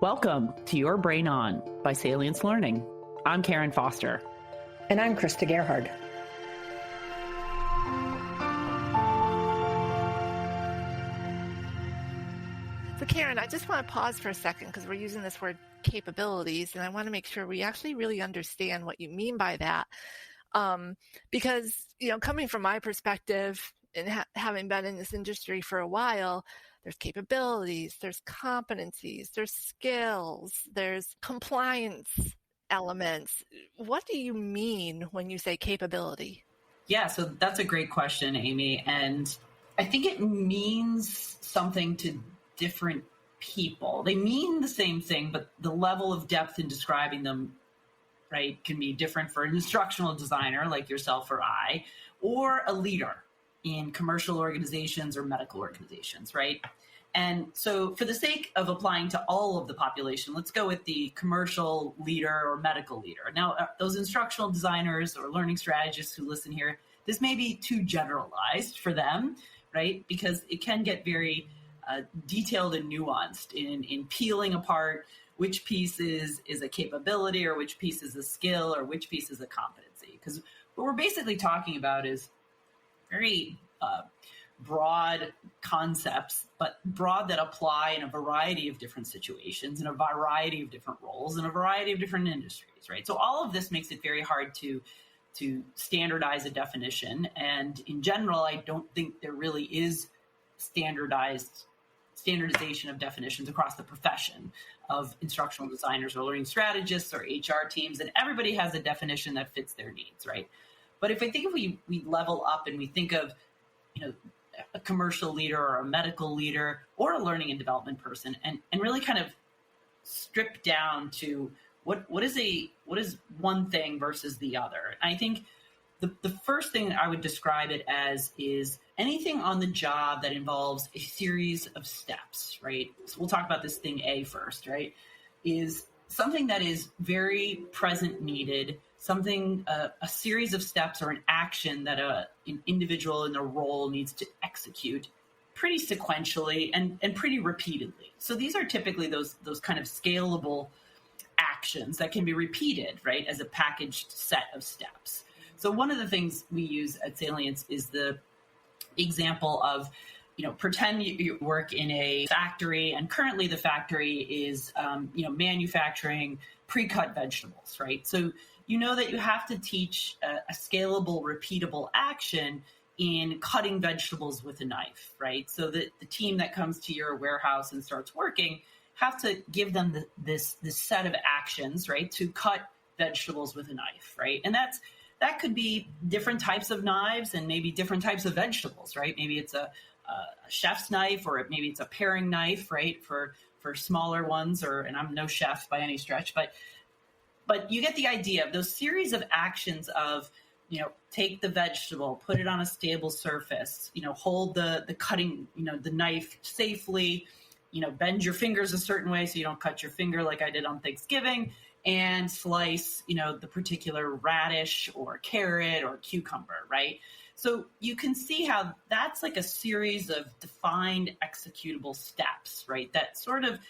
Welcome to Your Brain On by Salience Learning. I'm Karen Foster. And I'm Krista Gerhard. So Karen, I just want to pause for a second because we're using this word capabilities, and I want to make sure we actually really understand what you mean by that. Because, coming from my perspective and having been in this industry for a while, there's capabilities, there's competencies, there's skills, there's compliance elements. What do you mean when you say capability? Yeah, so that's a great question, Amy. And I think it means something to different people. They mean the same thing, but the level of depth in describing them, right, can be different for an instructional designer like yourself or I, or a leader in commercial organizations or medical organizations, right? And so for the sake of applying to all of the population, let's go with the commercial leader or medical leader. Now, those instructional designers or learning strategists who listen here, this may be too generalized for them, right? Because it can get very detailed and nuanced in peeling apart which piece is a capability or which piece is a skill or which piece is a competency. Because what we're basically talking about is very broad concepts, but broad that apply in a variety of different situations, in a variety of different roles, in a variety of different industries, right? So all of this makes it very hard to standardize a definition. And in general, I don't think there really is standardization of definitions across the profession of instructional designers or learning strategists or HR teams, and everybody has a definition that fits their needs, right? But if we level up and we think of, a commercial leader or a medical leader or a learning and development person and really kind of strip down to what is one thing versus the other. I think the first thing I would describe it as is anything on the job that involves a series of steps, right? So we'll talk about this thing A first, right? Is something that is very present needed, something, a series of steps or an action that an individual in a role needs to execute pretty sequentially and pretty repeatedly. So these are typically those kind of scalable actions that can be repeated, right, as a packaged set of steps. So one of the things we use at Salience is the example of, pretend you work in a factory, and currently the factory is, manufacturing pre-cut vegetables, right? So you know that you have to teach a scalable, repeatable action in cutting vegetables with a knife, right? So that the team that comes to your warehouse and starts working have to give them this set of actions, right, to cut vegetables with a knife, right? And that could be different types of knives and maybe different types of vegetables, right? Maybe it's a chef's knife, or maybe it's a paring knife, right, for smaller ones, and I'm no chef by any stretch, but you get the idea of those series of actions of, take the vegetable, put it on a stable surface, hold the cutting, the knife safely, bend your fingers a certain way so you don't cut your finger like I did on Thanksgiving, and slice, the particular radish or carrot or cucumber, right? So you can see how that's like a series of defined executable steps, right? That sort of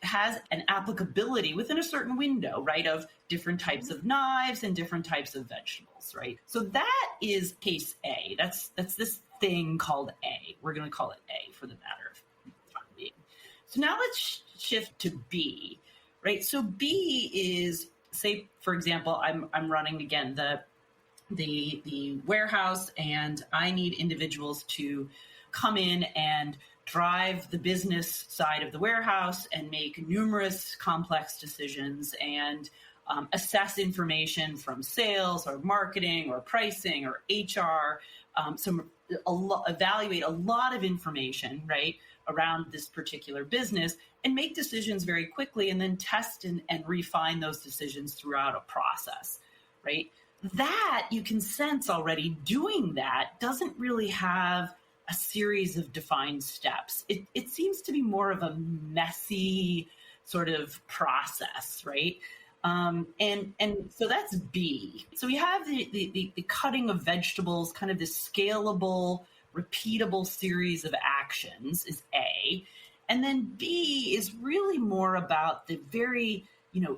has an applicability within a certain window, right, of different types of knives and different types of vegetables, right? So that is case A. That's this thing called A. We're going to call it A for the matter of time being. So now let's shift to B, right? So B is, say, for example, I'm running again the warehouse, and I need individuals to come in and drive the business side of the warehouse and make numerous complex decisions and assess information from sales or marketing or pricing or HR, evaluate a lot of information, right, around this particular business and make decisions very quickly, and then test and refine those decisions throughout a process, right? That you can sense already doing that doesn't really have a series of defined steps. It seems to be more of a messy sort of process, right? And so that's B. So we have the cutting of vegetables, kind of this scalable, repeatable series of actions is A. And then B is really more about the very,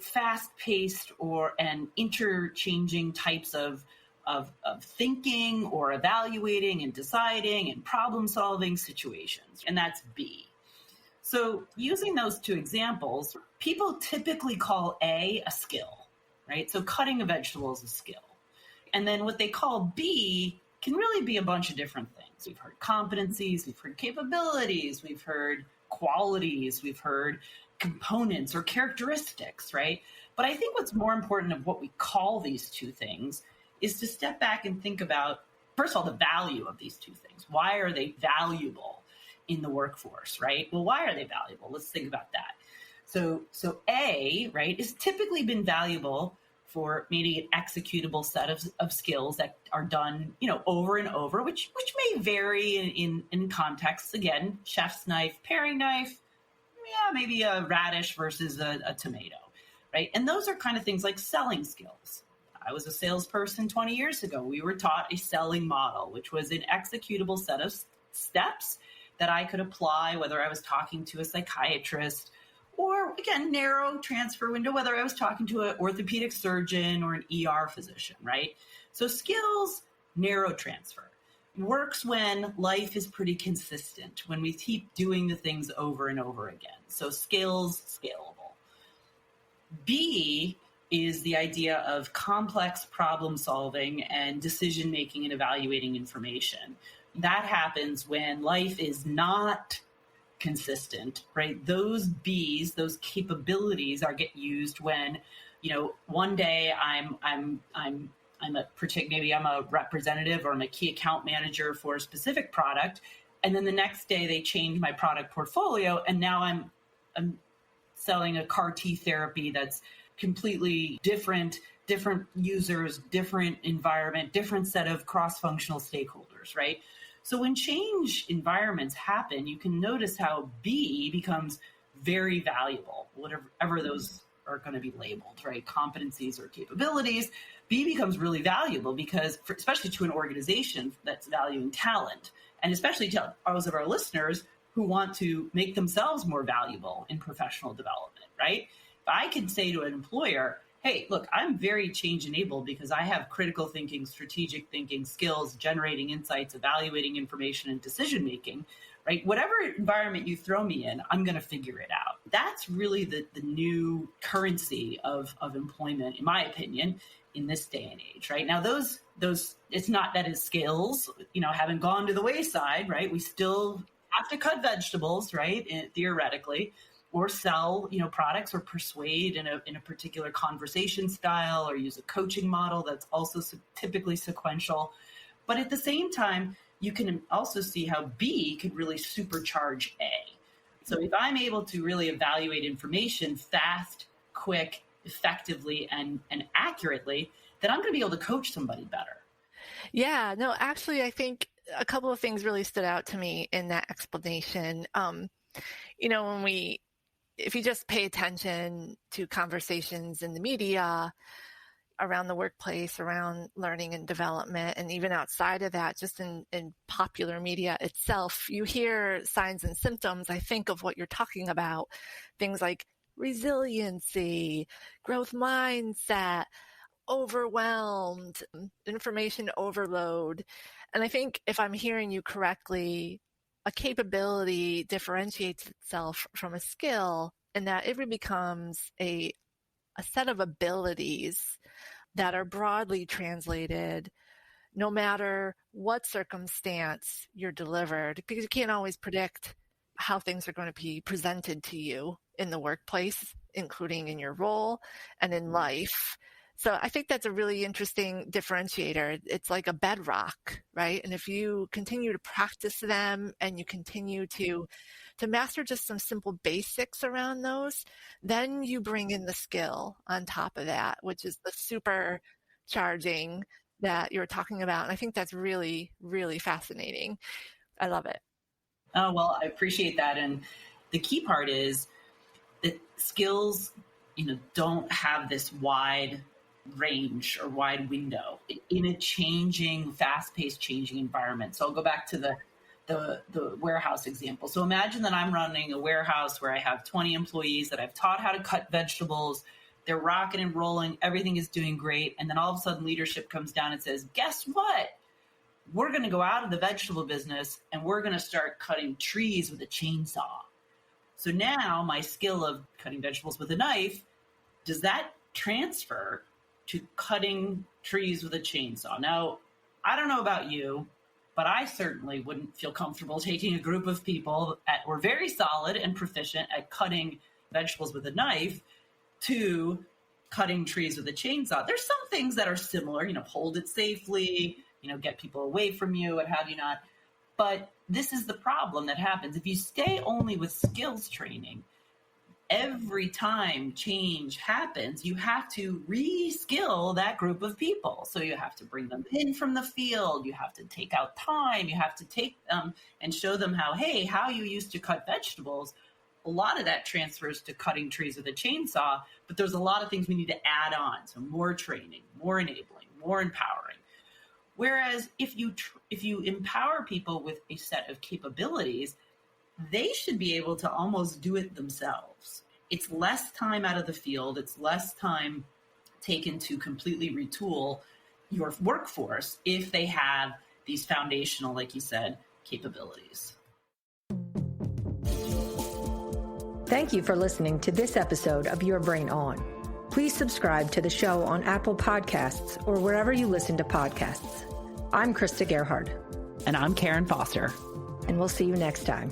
fast-paced and interchanging types of thinking or evaluating and deciding and problem-solving situations. And that's B. So using those two examples, people typically call A a skill, right? So cutting a vegetable is a skill. And then what they call B can really be a bunch of different things. We've heard competencies, we've heard capabilities, we've heard qualities, we've heard components or characteristics, right? But I think what's more important of what we call these two things is to step back and think about, first of all, the value of these two things. Why are they valuable in the workforce, right? Well, why are they valuable? Let's think about that. So A, right, has typically been valuable for maybe an executable set of skills that are done, over and over, which may vary in contexts. Again, chef's knife, paring knife, maybe a radish versus a tomato, right? And those are kind of things like selling skills. I was a salesperson 20 years ago. We were taught a selling model, which was an executable set of steps that I could apply, whether I was talking to a psychiatrist or, again, narrow transfer window, whether I was talking to an orthopedic surgeon or an ER physician, right? So skills, narrow transfer. Works when life is pretty consistent, when we keep doing the things over and over again. So skills, scalable. B is the idea of complex problem solving and decision making and evaluating information. That happens when life is not consistent, right? Those B's, those capabilities get used when, one day I'm maybe I'm a representative or I'm a key account manager for a specific product. And then the next day they change my product portfolio. And now I'm selling a CAR T therapy that's completely different users, different environment, different set of cross-functional stakeholders, right? So when change environments happen, you can notice how B becomes very valuable, whatever those are going to be labeled, right? Competencies or capabilities. B becomes really valuable because, especially to an organization that's valuing talent, and especially to those of our listeners who want to make themselves more valuable in professional development, right? If I could say to an employer, hey, look, I'm very change enabled because I have critical thinking, strategic thinking skills, generating insights, evaluating information, and decision making, right? Whatever environment you throw me in, I'm going to figure it out. That's really the new currency of employment, in my opinion, in this day and age, right? Now, those it's not that his skills, haven't gone to the wayside, right? We still have to cut vegetables, right? Theoretically, or sell, products or persuade in a particular conversation style or use a coaching model that's also typically sequential. But at the same time, you can also see how B could really supercharge A. So if I'm able to really evaluate information fast, quick, effectively, and accurately, then I'm going to be able to coach somebody better. Yeah, no, actually, I think a couple of things really stood out to me in that explanation. If you just pay attention to conversations in the media around the workplace, around learning and development, and even outside of that, just in popular media itself, you hear signs and symptoms, I think, of what you're talking about. Things like resiliency, growth mindset, overwhelmed, information overload. And I think if I'm hearing you correctly, a capability differentiates itself from a skill in that it really becomes a set of abilities that are broadly translated no matter what circumstance you're delivered, because you can't always predict how things are going to be presented to you in the workplace, including in your role and in life. So I think that's a really interesting differentiator. It's like a bedrock, right? And if you continue to practice them and you continue to master just some simple basics around those, then you bring in the skill on top of that, which is the supercharging that you're talking about. And I think that's really, really fascinating. I love it. Oh, well, I appreciate that. And the key part is that skills, don't have this wide range or wide window in a changing, fast-paced changing environment. So I'll go back to the the warehouse example. So imagine that I'm running a warehouse where I have 20 employees that I've taught how to cut vegetables. They're rocking and rolling. Everything is doing great. And then all of a sudden leadership comes down and says, guess what? We're going to go out of the vegetable business and we're going to start cutting trees with a chainsaw. So now my skill of cutting vegetables with a knife, does that transfer to cutting trees with a chainsaw? Now, I don't know about you, but I certainly wouldn't feel comfortable taking a group of people that were very solid and proficient at cutting vegetables with a knife to cutting trees with a chainsaw. There's some things that are similar, hold it safely, get people away from you, what have you not. But this is the problem that happens. If you stay only with skills training, every time change happens, you have to re-skill that group of people. So you have to bring them in from the field. You have to take out time. You have to take them and show them how you used to cut vegetables. A lot of that transfers to cutting trees with a chainsaw, but there's a lot of things we need to add on. So more training, more enabling, more empowering. Whereas if you empower people with a set of capabilities, they should be able to almost do it themselves. It's less time out of the field. It's less time taken to completely retool your workforce if they have these foundational, like you said, capabilities. Thank you for listening to this episode of Your Brain On. Please subscribe to the show on Apple Podcasts or wherever you listen to podcasts. I'm Krista Gerhard. And I'm Karen Foster. And we'll see you next time.